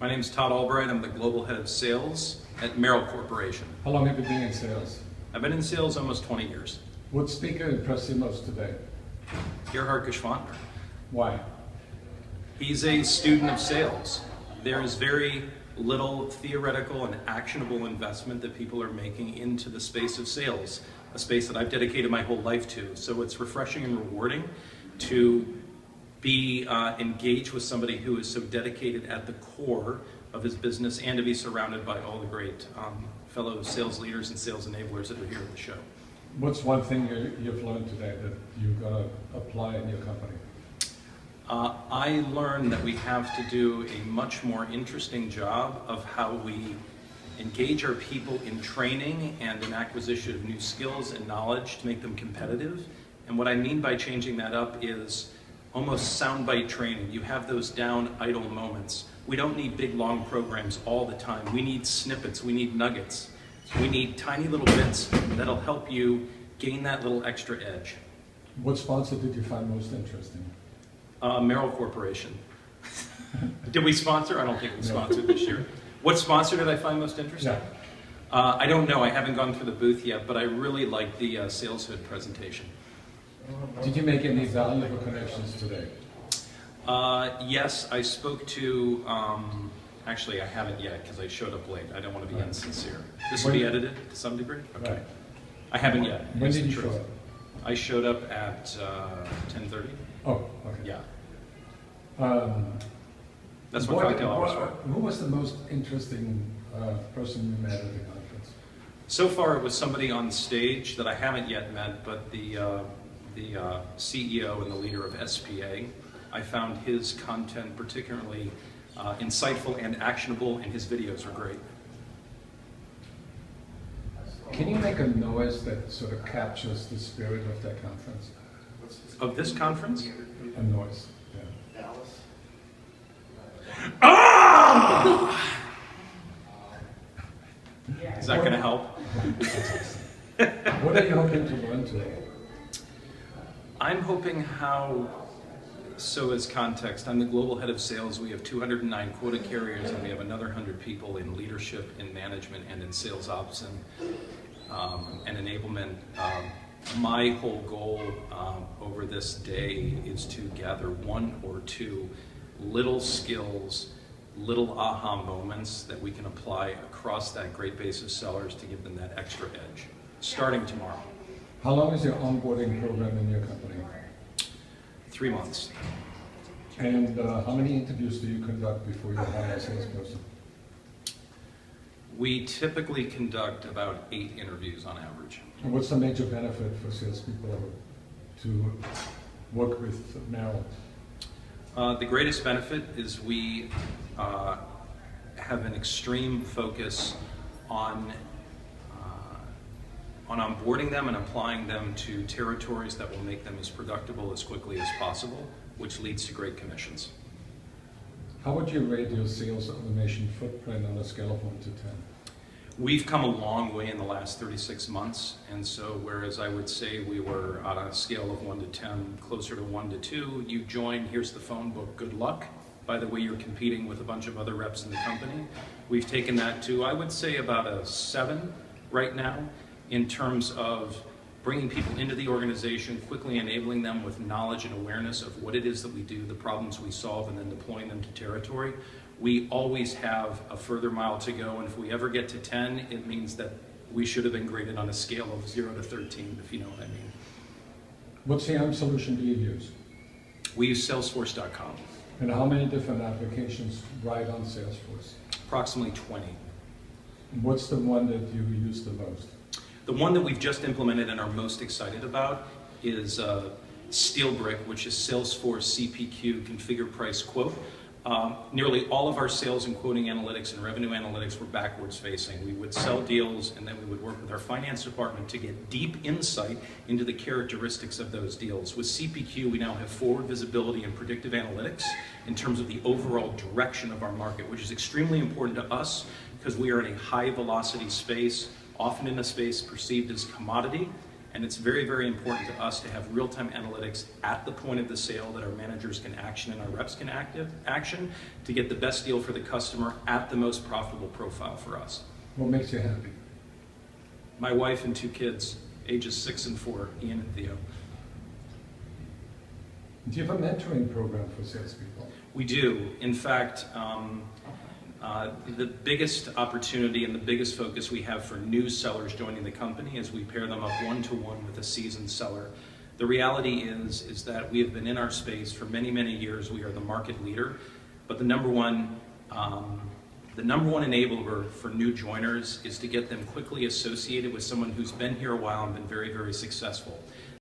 My name is Todd Albright. I'm the Global Head of Sales at Merrill Corporation. How long have you been in sales? I've been in sales almost 20 years. What speaker impressed you most today? Gerhard Geschwantner. Why? He's a student of sales. There is very little theoretical and actionable investment that people are making into the space of sales, a space that I've dedicated my whole life to. So it's refreshing and rewarding to be engaged with somebody who is so dedicated at the core of his business and to be surrounded by all the great fellow sales leaders and sales enablers that are here at the show. What's one thing you've learned today that you're going to apply in your company? I learned that we have to do a much more interesting job of how we engage our people in training and in acquisition of new skills and knowledge to make them competitive. And what I mean by changing that up is almost soundbite training. You have those down idle moments. We don't need big long programs all the time. We need snippets, we need nuggets. We need tiny little bits that'll help you gain that little extra edge. What sponsor did you find most interesting? Merrill Corporation. Did we sponsor? I don't think we sponsored this year. What sponsor did I find most interesting? Yeah. I don't know, I haven't gone through the booth yet, but I really liked the Sales Hood presentation. Did you make any valuable connections today? Yes, I spoke to, actually I haven't yet because I showed up late. I don't want to be insincere. This will be edited to some degree? Okay. Right. I haven't yet. When did you show up? I showed up at 10:30. Oh, okay. Yeah. That's what cocktail hours were. Who was the most interesting person you met at the conference? So far it was somebody on stage that I haven't yet met, but the CEO and the leader of SPA. I found his content particularly insightful and actionable, and his videos are great. Can you make a noise that sort of captures the spirit of that conference? Of this conference? A noise, yeah. Ah! Is that going to help? What are you hoping to learn today? I'm hoping so as context, I'm the global head of sales. We have 209 quota carriers, and we have another 100 people in leadership, in management, and in sales ops and enablement. My whole goal over this day is to gather one or two little skills, little aha moments that we can apply across that great base of sellers to give them that extra edge, starting tomorrow. How long is your onboarding program in your company? 3 months. And how many interviews do you conduct before you hire a salesperson? We typically conduct about 8 interviews on average. And what's the major benefit for salespeople to work with Merrill? The greatest benefit is we have an extreme focus on onboarding them and applying them to territories that will make them as productive as quickly as possible, which leads to great commissions. How would you rate your sales automation footprint on a scale of 1 to 10? We've come a long way in the last 36 months, and so whereas I would say we were on a scale of 1 to 10, closer to 1 to 2, you join, here's the phone book, good luck. By the way, you're competing with a bunch of other reps in the company. We've taken that to, I would say, about a 7 right now, in terms of bringing people into the organization, quickly enabling them with knowledge and awareness of what it is that we do, the problems we solve, and then deploying them to territory. We always have a further mile to go, and if we ever get to 10, it means that we should have been graded on a scale of 0 to 13, if you know what I mean. What CRM solution do you use? We use Salesforce.com. And how many different applications ride on Salesforce? Approximately 20. What's the one that you use the most? The one that we've just implemented and are most excited about is SteelBrick, which is Salesforce CPQ, Configure, Price, Quote. Nearly all of our sales and quoting analytics and revenue analytics were backwards facing. We would sell deals and then we would work with our finance department to get deep insight into the characteristics of those deals. With CPQ, we now have forward visibility and predictive analytics in terms of the overall direction of our market, which is extremely important to us because we are in a high velocity space, often in a space perceived as commodity, And it's very, very important to us to have real-time analytics at the point of the sale that our managers can action and our reps can action to get the best deal for the customer at the most profitable profile for us. What makes you happy? My wife and 2 kids, ages 6 and 4, Ian and Theo. Do you have a mentoring program for salespeople? We do. In fact, the biggest opportunity and the biggest focus we have for new sellers joining the company is we pair them up one-to-one with a seasoned seller. The reality is that we have been in our space for many, many years. We are the market leader, but the number one enabler for new joiners is to get them quickly associated with someone who's been here a while and been very, very successful.